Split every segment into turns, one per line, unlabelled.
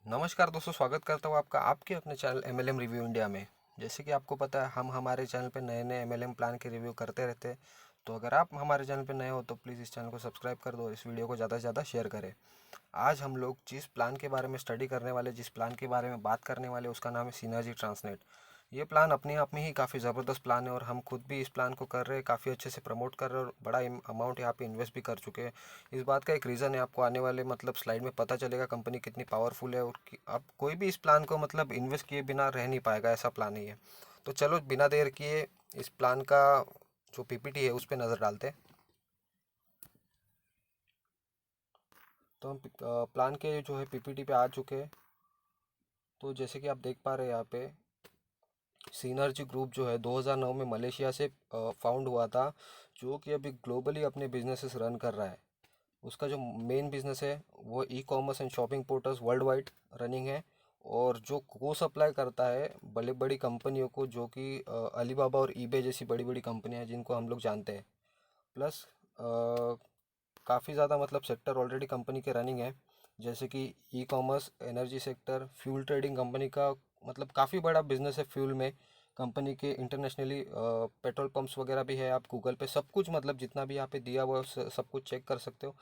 नमस्कार दोस्तों, स्वागत करता हूँ आपका आपके अपने चैनल एमएलएम रिव्यू इंडिया में। जैसे कि आपको पता है, हम हमारे चैनल पे नए नए एमएलएम प्लान के रिव्यू करते रहते हैं। तो अगर आप हमारे चैनल पे नए हो तो प्लीज़ इस चैनल को सब्सक्राइब कर दो और इस वीडियो को ज़्यादा से ज़्यादा शेयर करें। आज हम लोग जिस प्लान के बारे में स्टडी करने वाले, जिस प्लान के बारे में बात करने वाले, उसका नाम है सिनर्जी ट्रांसनेट। ये प्लान अपने आप में ही काफ़ी ज़बरदस्त प्लान है और हम खुद भी इस प्लान को कर रहे हैं, काफ़ी अच्छे से प्रमोट कर रहे हैं और बड़ा अमाउंट यहाँ पे इन्वेस्ट भी कर चुके हैं। इस बात का एक रीज़न है, आपको आने वाले स्लाइड में पता चलेगा कंपनी कितनी पावरफुल है और अब कोई भी इस प्लान को इन्वेस्ट किए बिना रह नहीं पाएगा, ऐसा प्लान ही है। तो चलो बिना देर किए इस प्लान का जो पीपीटी है उस पर नज़र डालते हैं। तो हम प्लान के जो है पीपीटी पे आ चुके हैं। तो जैसे कि आप देख पा रहे हैं यहाँ पे, सिनर्जी ग्रुप जो है 2009 में मलेशिया से फाउंड हुआ था, जो कि अभी ग्लोबली अपने बिजनेसेस रन कर रहा है। उसका जो मेन बिजनेस है वो e commerce and shopping portals world wide running है। और जो को सप्लाई करता है बड़ी बड़ी कंपनियों को, जो कि अलीबाबा और ईबे जैसी बड़ी बड़ी कंपनियां हैं जिनको हम लोग जानते हैं। प्लस काफ़ी ज़्यादा सेक्टर ऑलरेडी कंपनी के रनिंग है, जैसे कि e commerce, energy sector, fuel trading company का काफ़ी बड़ा बिजनेस है फ्यूल में। कंपनी के इंटरनेशनली पेट्रोल पंप्स वगैरह भी है, आप गूगल पे सब कुछ जितना भी यहाँ पे दिया हुआ है सब कुछ चेक कर सकते हो।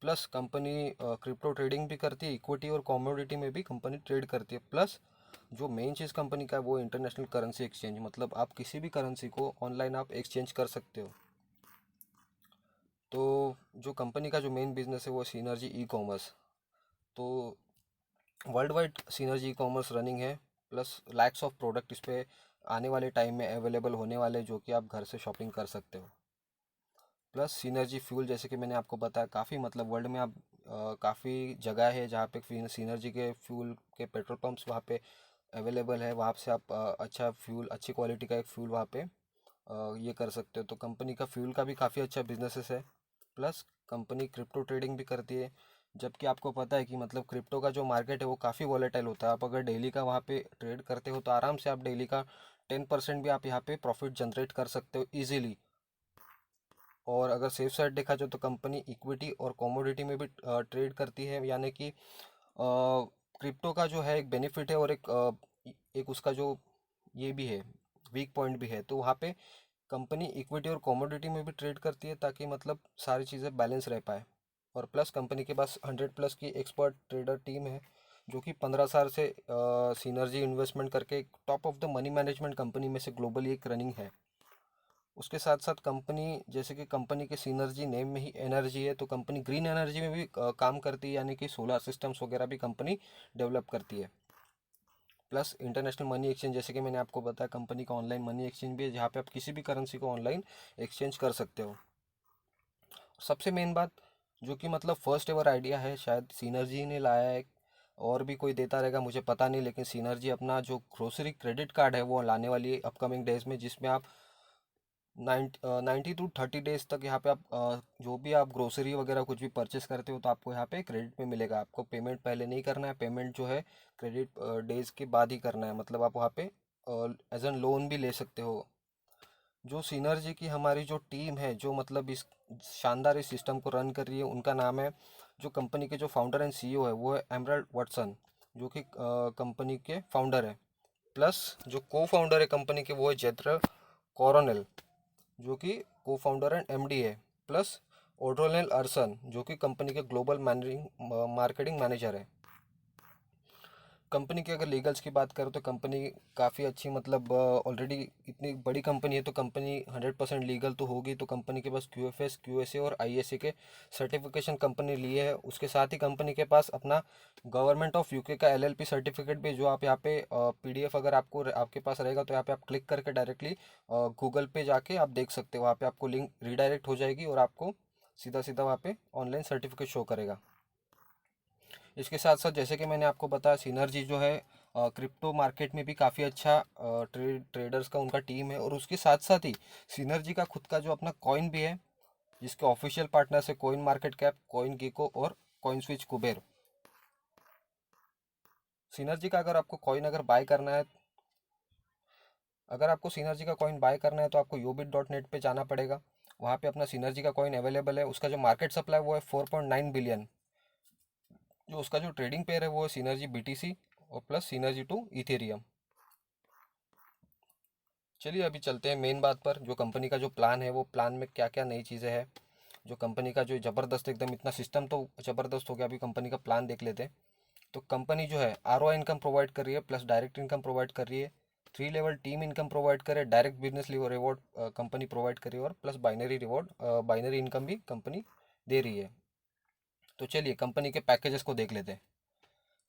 प्लस कंपनी क्रिप्टो ट्रेडिंग भी करती है, इक्विटी और कमोडिटी में भी कंपनी ट्रेड करती है। प्लस जो मेन चीज़ कंपनी का है वो इंटरनेशनल करेंसी एक्सचेंज, आप किसी भी करेंसी को ऑनलाइन आप एक्सचेंज कर सकते हो। तो जो कंपनी का जो मेन बिजनेस है वो सिनर्जी ई कॉमर्स। तो world wide synergy e commerce running है। प्लस लैक्स ऑफ प्रोडक्ट इस पे आने वाले टाइम में अवेलेबल होने वाले, जो कि आप घर से शॉपिंग कर सकते हो। प्लस सिनर्जी फ्यूल, जैसे कि मैंने आपको बताया, काफ़ी वर्ल्ड में आप काफ़ी जगह है जहाँ पे सिनर्जी के फ्यूल के पेट्रोल पंप्स वहाँ पे अवेलेबल है। वहाँ से आप अच्छा फ्यूल, अच्छी क्वालिटी का एक फ्यूल वहाँ पे ये कर सकते हो। तो कंपनी का फ्यूल का भी काफ़ी अच्छा बिजनेसेस है। प्लस कंपनी क्रिप्टो ट्रेडिंग भी करती है, जबकि आपको पता है कि क्रिप्टो का जो मार्केट है वो काफ़ी वॉलेटाइल होता है। आप अगर डेली का वहाँ पे ट्रेड करते हो तो आराम से आप डेली का 10% भी आप यहाँ पे प्रॉफिट जनरेट कर सकते हो ईजिली। और अगर सेफ साइड देखा जाए तो कंपनी इक्विटी और कमोडिटी में भी ट्रेड करती है, यानी कि क्रिप्टो का जो है एक बेनिफिट है और एक उसका जो ये भी है, वीक पॉइंट भी है। तो वहाँ पे कंपनी इक्विटी और कमोडिटी में भी ट्रेड करती है, ताकि सारी चीज़ें बैलेंस रह पाए। और प्लस कंपनी के पास 100+ की एक्सपर्ट ट्रेडर टीम है, जो कि 15 साल से सिनर्जी इन्वेस्टमेंट करके top of the money management company में से ग्लोबली एक रनिंग है। उसके साथ साथ कंपनी, जैसे कि कंपनी के सिनर्जी नेम में ही एनर्जी है, तो कंपनी ग्रीन एनर्जी में भी काम करती है, यानी कि सोलर सिस्टम्स वगैरह भी कंपनी डेवलप करती है। प्लस इंटरनेशनल मनी एक्सचेंज, जैसे कि मैंने आपको बताया, कंपनी का ऑनलाइन मनी एक्सचेंज भी है, जहाँ पे आप किसी भी करेंसी को ऑनलाइन एक्सचेंज कर सकते हो। सबसे मेन बात, जो कि फर्स्ट एवर आइडिया है, शायद सिनर्जी ने लाया है, और भी कोई देता रहेगा मुझे पता नहीं, लेकिन सिनर्जी अपना जो ग्रोसरी क्रेडिट कार्ड है वो लाने वाली है अपकमिंग डेज में, जिसमें आप 90 to 30 डेज तक यहाँ पे आप जो भी आप ग्रोसरी वगैरह कुछ भी परचेस करते हो तो आपको यहाँ पे क्रेडिट में मिलेगा। आपको पेमेंट पहले नहीं करना है, पेमेंट जो है क्रेडिट डेज के बाद ही करना है। आप वहाँ पे एज एन लोन भी ले सकते हो। जो सिनर्जी की हमारी जो टीम है, जो इस शानदार इस सिस्टम को रन कर रही है, उनका नाम है, जो कंपनी के जो फाउंडर एंड सीईओ है वो है एमरल्ड वाटसन, जो कि कंपनी के फाउंडर है। प्लस जो को फाउंडर है कंपनी के वो है जेत्र कॉरोनेल, जो कि को फाउंडर एंड एमडी है। प्लस ओड्रोनेल अरसन, जो कि कंपनी के ग्लोबल मैनेजिंग मार्केटिंग मैनेजर है। कंपनी के अगर लीगल्स की बात करें तो कंपनी काफ़ी अच्छी, ऑलरेडी इतनी बड़ी कंपनी है तो कंपनी 100% लीगल तो होगी। तो कंपनी के पास क्यूएफएस, क्यूएसए और आईएसए के सर्टिफिकेशन कंपनी लिए है। उसके साथ ही कंपनी के पास अपना गवर्नमेंट ऑफ यूके का एलएलपी सर्टिफिकेट भी, जो आप यहाँ पे पीडीएफ अगर आपके पास रहेगा तो यहाँ पे आप क्लिक करके डायरेक्टली गूगल पे जाके आप देख सकते हो। वहाँ पे आपको लिंक रिडायरेक्ट हो जाएगी और आपको सीधा सीधा वहाँ पे ऑनलाइन सर्टिफिकेट शो करेगा। इसके साथ साथ, जैसे कि मैंने आपको बताया, सिनर्जी जो है क्रिप्टो मार्केट में भी काफ़ी अच्छा ट्रेडर्स का उनका टीम है। और उसके साथ साथ ही सिनर्जी का खुद का जो अपना कॉइन भी है, जिसके ऑफिशियल पार्टनर्स है CoinMarketCap, CoinGecko और कॉइन स्विच कुबेर। सिनर्जी का अगर बाय करना है, अगर आपको सिनर्जी का कॉइन बाय करना है तो आपको yobit.net पे जाना पड़ेगा। वहाँ पे अपना सिनर्जी का कॉइन अवेलेबल है। उसका जो मार्केट सप्लाई वो है 4.9 बिलियन। जो उसका जो ट्रेडिंग पेयर है वो है सिनर्जी BTC और प्लस सिनर्जी टू इथेरियम। चलिए अभी चलते हैं मेन बात पर, जो कंपनी का जो प्लान है वो प्लान में क्या क्या नई चीज़ें हैं। जो कंपनी का जो ज़बरदस्त एकदम इतना सिस्टम तो ज़बरदस्त हो गया, अभी कंपनी का प्लान देख लेते हैं। तो कंपनी जो है ROI इनकम प्रोवाइड कर रही है, प्लस डायरेक्ट इनकम प्रोवाइड कर रही है, 3 लेवल टीम इनकम प्रोवाइड करे, direct business reward company provide करी, और प्लस बाइनरी इनकम भी कंपनी दे रही है। तो चलिए कंपनी के पैकेजेस को देख लेते हैं।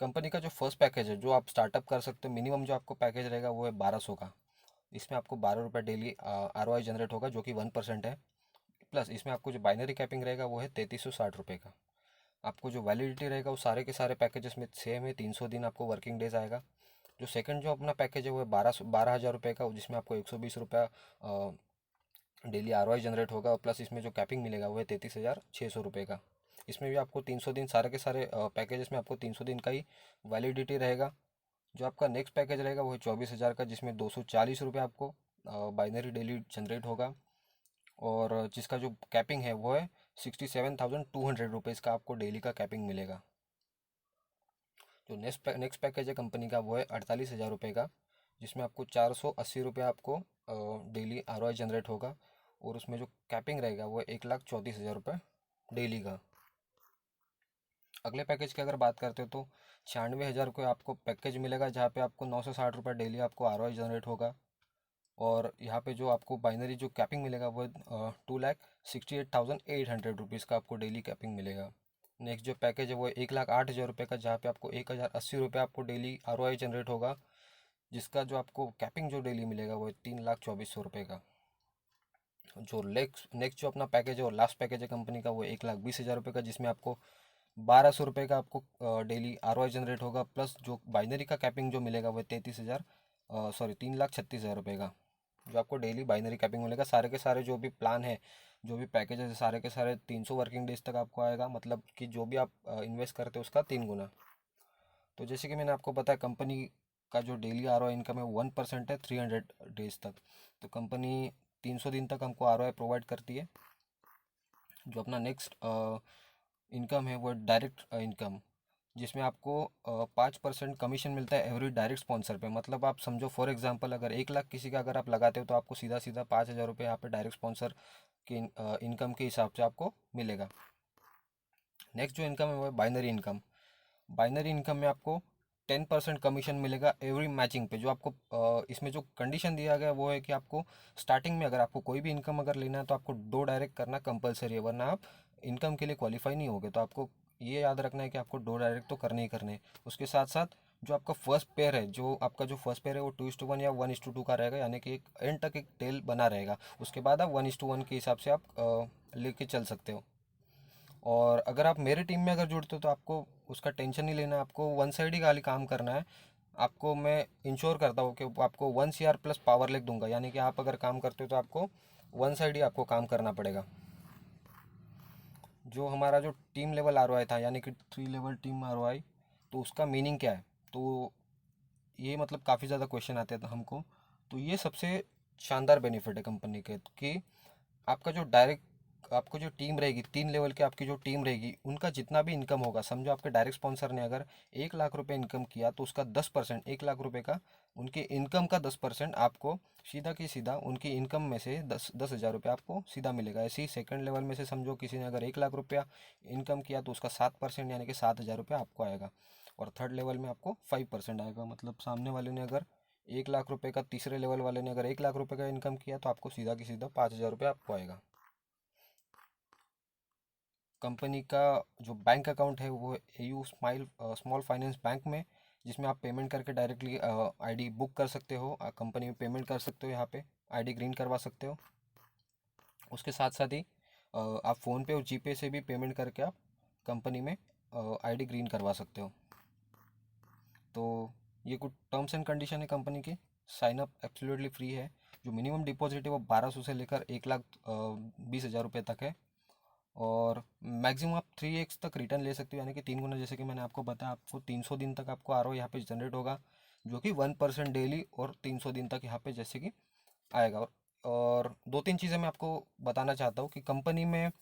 कंपनी का जो फर्स्ट पैकेज है जो आप स्टार्टअप कर सकते हो, मिनिमम जो आपको पैकेज रहेगा वो है 1200 का। इसमें आपको 12 रुपये डेली ROI जनरेट होगा, जो कि 1% है। प्लस इसमें आपको जो बाइनरी कैपिंग रहेगा वो है 3360 रुपये का। आपको जो वैलिडिटी रहेगा वो सारे के सारे पैकेजेस में सेम है, 300 दिन आपको वर्किंग डेज आएगा। जो सेकंड जो अपना पैकेज है वो है 12,000 रुपये का, जिसमें आपको 120 रुपया डेली ROI जनरेट होगा, और प्लस इसमें जो कैपिंग मिलेगा वो है 33,600 रुपये का। इसमें भी आपको 300 दिन, सारे के सारे पैकेजेस में आपको 300 दिन का ही वैलिडिटी रहेगा। जो आपका नेक्स्ट पैकेज रहेगा वो है 24,000 का, जिसमें 240 रुपये आपको बाइनरी डेली जनरेट होगा, और जिसका जो कैपिंग है वो है 67,200 रुपीज़ का आपको डेली का कैपिंग मिलेगा। जो नेक्स्ट पैकेज है कंपनी का वो है 48,000 रुपये का, जिसमें आपको 480 रुपये आपको डेली ROI जनरेट होगा, और उसमें जो कैपिंग रहेगा वो है 1,34,000 रुपये डेली का। अगले पैकेज की अगर बात करते हो तो 96,000 आपको पैकेज मिलेगा, जहाँ पे आपको 960 रुपये डेली आपको ROI जनरेट होगा, और यहाँ पे जो आपको बाइनरी जो कैपिंग मिलेगा वो 2,68,800 रुपीज़ का आपको डेली कैपिंग मिलेगा। नेक्स्ट जो पैकेज है वो 1,08,000 रुपये का, जहाँ पे आपको 1,080 रुपये आपको डेली ROI जनरेट होगा, जिसका जो आपको कैपिंग जो डेली मिलेगा वो है 3,24,000 रुपये का। जो नेक्स्ट जो अपना पैकेज है और लास्ट पैकेज है कंपनी का वो 1,20,000 रुपये का, जिसमें आपको 1,200 रुपये का आपको डेली ROI जनरेट होगा, प्लस जो बाइनरी का कैपिंग जो मिलेगा वो है 3,36,000 रुपये का, जो आपको डेली बाइनरी कैपिंग मिलेगा। सारे के सारे जो भी प्लान है, जो भी पैकेजेस है, सारे के सारे 300 वर्किंग डेज तक आपको आएगा, मतलब कि जो भी आप इन्वेस्ट करते हो उसका 3 गुना। तो जैसे कि मैंने आपको बताया, कंपनी का जो डेली ROI इनकम है 1% है 300 डेज तक। तो कंपनी 300 दिन तक हमको ROI प्रोवाइड करती है। जो अपना नेक्स्ट इनकम है वो डायरेक्ट इनकम, जिसमें आपको 5% कमीशन मिलता है एवरी डायरेक्ट स्पॉन्सर पे। मतलब आप समझो, फॉर एग्जांपल अगर 1 लाख किसी का अगर आप लगाते हो तो आपको सीधा सीधा 5,000 रुपये यहाँ पे डायरेक्ट स्पॉन्सर के इनकम के हिसाब से आपको मिलेगा। नेक्स्ट जो इनकम है वो है बाइनरी इनकम। बाइनरी इनकम में आपको 10% कमीशन मिलेगा एवरी मैचिंग पे। जो आपको इसमें जो कंडीशन दिया गया है वो है कि आपको स्टार्टिंग में अगर आपको कोई भी इनकम अगर लेना है तो आपको 2 डायरेक्ट करना कंपलसरी है, वरना आप इनकम के लिए क्वालिफाई नहीं होगे। तो आपको ये याद रखना है कि आपको 2 डायरेक्ट तो करने ही करने हैं। उसके साथ साथ जो आपका फर्स्ट पेयर है, जो आपका जो फर्स्ट पेयर है वो 2:1 या 1:2 का रहेगा, यानी कि एक एंड तक एक टेल बना रहेगा। उसके बाद आप 1:1 के हिसाब से आप लेके चल सकते हो। और अगर आप मेरे टीम में अगर जुड़ते हो तो आपको उसका टेंशन नहीं लेना, आपको वन साइड ही खाली काम करना है। आपको मैं इंश्योर करता हूँ कि आपको 1 CR प्लस पावर लेग दूंगा, यानी कि आप अगर काम करते हो तो आपको वन साइड ही आपको काम करना पड़ेगा। जो हमारा जो टीम लेवल ROI था, यानी कि 3 लेवल टीम ROI, तो उसका मीनिंग क्या है? तो ये मतलब काफ़ी ज़्यादा क्वेश्चन आते हैं हमको। तो ये सबसे शानदार बेनिफिट है कंपनी के, कि आपका जो डायरेक्ट आपको जो टीम रहेगी, 3 लेवल की आपकी जो टीम रहेगी, उनका जितना भी इनकम होगा, समझो आपके डायरेक्ट स्पॉन्सर ने अगर 1 लाख रुपए इनकम किया तो उसका 10%, 1 लाख रुपए का उनके इनकम का 10% आपको सीधा की सीधा उनकी इनकम में से 10,000 रुपये आपको सीधा मिलेगा। ऐसे ही सेकंड लेवल में से समझो किसी ने अगर 1 लाख रुपया इनकम किया तो उसका 7% यानी कि 7,000 रुपये आपको आएगा, और थर्ड लेवल में आपको 5% आएगा। मतलब सामने वाले ने अगर 1 लाख रुपए का, तीसरे लेवल वाले ने अगर 1 लाख रुपए का इनकम किया तो आपको सीधा की सीधा 5,000 रुपये आपको आएगा। कंपनी का जो बैंक अकाउंट है वो AU स्मॉल फाइनेंस बैंक में, जिसमें आप पेमेंट करके डायरेक्टली ID बुक कर सकते हो, कंपनी में पेमेंट कर सकते हो, यहाँ पे ID ग्रीन करवा सकते हो। उसके साथ साथ ही आप फ़ोनपे और जीपे से भी पेमेंट करके आप कंपनी में ID ग्रीन करवा सकते हो। तो ये कुछ टर्म्स एंड कंडीशन है कंपनी की। साइन अप एब्सोल्युटली फ्री है। जो मिनिमम डिपॉजिट है वो 1,200 से लेकर 1,20,000 रुपये तक है, और मैक्सिमम आप 3x तक रिटर्न ले सकते हो, यानी कि 3 गुना। जैसे कि मैंने आपको बताया, आपको 300 दिन तक आपको ROI यहाँ पे जनरेट होगा, जो कि 1% डेली, और 300 दिन तक यहाँ पे जैसे कि आएगा। और 2-3 चीज़ें मैं आपको बताना चाहता हूँ कि कंपनी में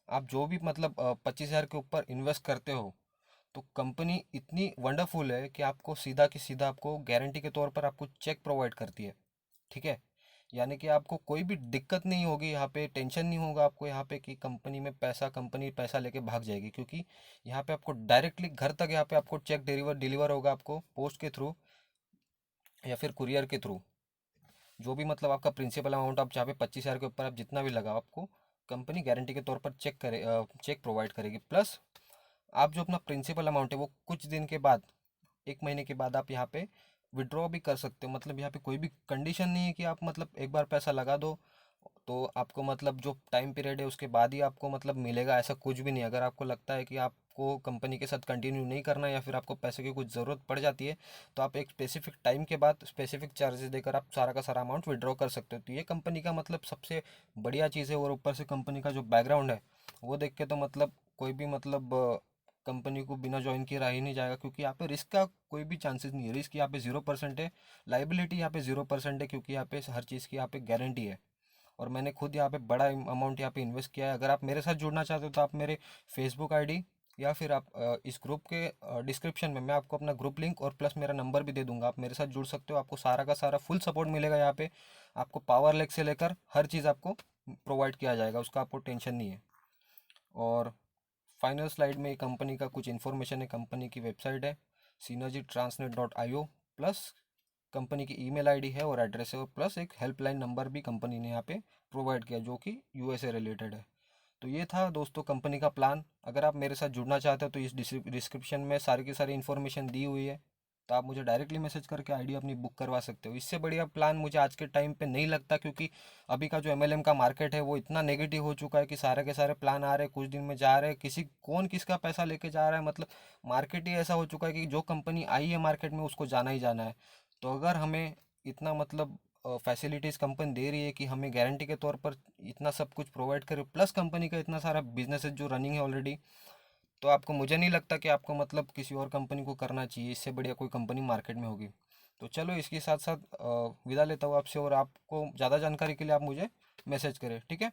आप जो भी मतलब 25,000 के ऊपर इन्वेस्ट करते हो तो कंपनी इतनी वंडरफुल है कि आपको सीधा कि सीधा आपको गारंटी के तौर पर आपको चेक प्रोवाइड करती है। ठीक है, यानी कि आपको कोई भी दिक्कत नहीं होगी यहाँ पे, टेंशन नहीं होगा आपको यहाँ पे कि कंपनी पैसा लेके भाग जाएगी, क्योंकि यहाँ पे आपको डायरेक्टली घर तक यहाँ पे आपको चेक डिलीवर होगा आपको पोस्ट के थ्रू या फिर कुरियर के थ्रू। जो भी मतलब आपका प्रिंसिपल अमाउंट आप जहाँ पे 25,000 के ऊपर आप जितना भी लगाओ, आपको कंपनी गारंटी के तौर पर चेक प्रोवाइड करेगी। प्लस आप जो अपना प्रिंसिपल अमाउंट है वो कुछ दिन के बाद, 1 महीने के बाद आप यहाँ पे विड्रॉ भी कर सकते हो। मतलब यहाँ पे कोई भी कंडीशन नहीं है कि आप मतलब एक बार पैसा लगा दो तो आपको मतलब जो टाइम पीरियड है उसके बाद ही आपको मतलब मिलेगा, ऐसा कुछ भी नहीं। अगर आपको लगता है कि आपको कंपनी के साथ कंटिन्यू नहीं करना है या फिर आपको पैसे की कुछ ज़रूरत पड़ जाती है, तो आप एक स्पेसिफिक टाइम के बाद स्पेसिफिक चार्जेस देकर आप सारा का सारा अमाउंट विड्रॉ कर सकते हो। तो ये कंपनी का मतलब सबसे बढ़िया चीज़ है। और ऊपर से कंपनी का जो बैकग्राउंड है वो देख के तो मतलब कोई भी मतलब कंपनी को बिना ज्वाइन किए रह ही नहीं जाएगा, क्योंकि यहाँ पे रिस्क का कोई भी चांसेस नहीं है। रिस्क यहाँ पे 0% है, लाइबिलिटी यहाँ पे 0% है, क्योंकि यहाँ पे हर चीज़ की यहाँ पे गारंटी है। और मैंने खुद यहाँ पे बड़ा अमाउंट यहाँ पे इन्वेस्ट किया है। अगर आप मेरे साथ जुड़ना चाहते हो तो आप मेरे फेसबुक आईडी या फिर आप इस ग्रुप के डिस्क्रिप्शन में मैं आपको अपना ग्रुप लिंक और प्लस मेरा नंबर भी दे दूंगा, आप मेरे साथ जुड़ सकते हो। आपको सारा का सारा फुल सपोर्ट मिलेगा यहाँ पे। आपको पावर लेग से लेकर हर चीज़ आपको प्रोवाइड किया जाएगा, उसका आपको टेंशन नहीं है। और फाइनल स्लाइड में कंपनी का कुछ इन्फॉर्मेशन है। कंपनी की वेबसाइट है synergytransnet.io, प्लस कंपनी की ईमेल आईडी है और एड्रेस है, और प्लस एक हेल्पलाइन नंबर भी कंपनी ने यहाँ पे प्रोवाइड किया जो कि यूएसए रिलेटेड है। तो ये था दोस्तों कंपनी का प्लान। अगर आप मेरे साथ जुड़ना चाहते हो तो इस डिस्क्रिप्शन में सारी की सारी इन्फॉर्मेशन दी हुई है, तो आप मुझे डायरेक्टली मैसेज करके आईडी अपनी बुक करवा सकते हो। इससे बढ़िया प्लान मुझे आज के टाइम पे नहीं लगता, क्योंकि अभी का जो एमएलएम का मार्केट है वो इतना नेगेटिव हो चुका है कि सारे के सारे प्लान आ रहे हैं, कुछ दिन में जा रहे हैं, किसी कौन किसका पैसा लेके जा रहा है। मतलब मार्केट ही ऐसा हो चुका है कि जो कंपनी आई है मार्केट में उसको जाना ही जाना है। तो अगर हमें इतना मतलब फैसिलिटीज़ कंपनी दे रही है कि हमें गारंटी के तौर पर इतना सब कुछ प्रोवाइड करे, प्लस कंपनी का इतना सारा बिजनेस है जो रनिंग है ऑलरेडी, तो आपको, मुझे नहीं लगता कि आपको मतलब किसी और कंपनी को करना चाहिए। इससे बढ़िया कोई कंपनी मार्केट में होगी। तो चलो इसके साथ साथ विदा लेता हूँ आपसे, और आपको ज़्यादा जानकारी के लिए आप मुझे मैसेज करें, ठीक है।